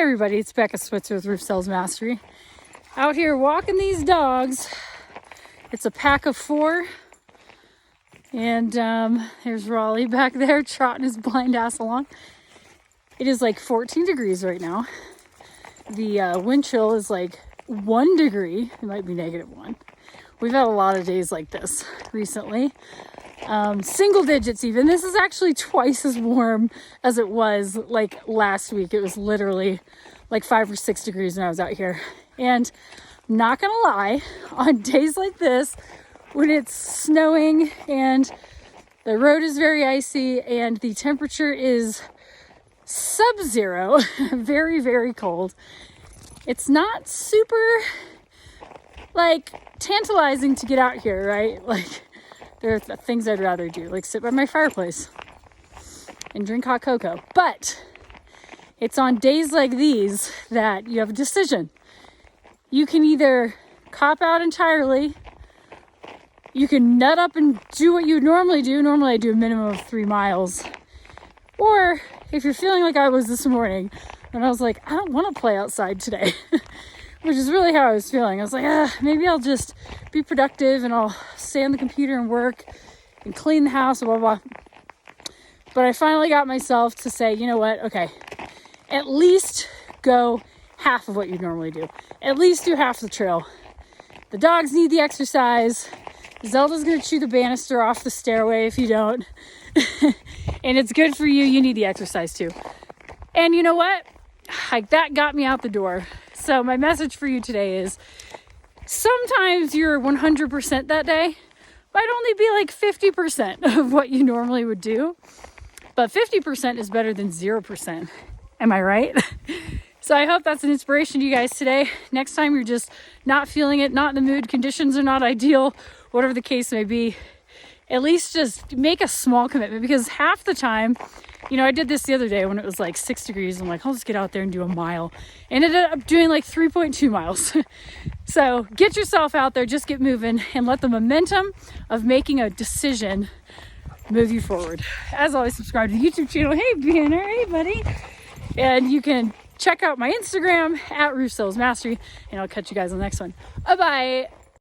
everybody, it's Becca Switzer with Roof Sales Mastery. Out here walking these dogs. It's a pack of 4. And there's Raleigh back there trotting his blind ass along. It is like 14 degrees right now. The wind chill is like 1 degree. It might be -1. We've had a lot of days like this recently. Single digits even. This is actually twice as warm as it was like last week. It was literally like 5 or 6 degrees when I was out here. And I'm not gonna lie, on days like this, when it's snowing and the road is very icy and the temperature is sub-zero, very, very cold, it's not super like tantalizing to get out here, right? Like, there are things I'd rather do, like sit by my fireplace and drink hot cocoa. But it's on days like these that you have a decision. You can either cop out entirely, you can nut up and do what you normally do. Normally I do a minimum of 3 miles. Or if you're feeling like I was this morning, and I was like, I don't want to play outside today, which is really how I was feeling. I was like, maybe I'll just be productive and I'll stay on the computer and work and clean the house, blah, blah, blah. But I finally got myself to say, you know what? Okay, at least go half of what you normally do. At least do half the trail. The dogs need the exercise. Zelda's going to chew the banister off the stairway if you don't. And it's good for you. You need the exercise too. And you know what? Like, that got me out the door. So my message for you today is sometimes you're 100% that day might only be like 50% of what you normally would do. But 50% is better than 0%. Am I right? So I hope that's an inspiration to you guys today. Next time you're just not feeling it, not in the mood, conditions are not ideal, whatever the case may be, at least just make a small commitment, because half the time, you know, I did this the other day when it was like 6 degrees. I'm like, I'll just get out there and do a mile. And ended up doing like 3.2 miles. So get yourself out there, just get moving, and let the momentum of making a decision move you forward. As always, subscribe to the YouTube channel. Hey, Banner. Hey, buddy. And you can check out my Instagram at Roof Sales Mastery, and I'll catch you guys on the next one. Bye-bye.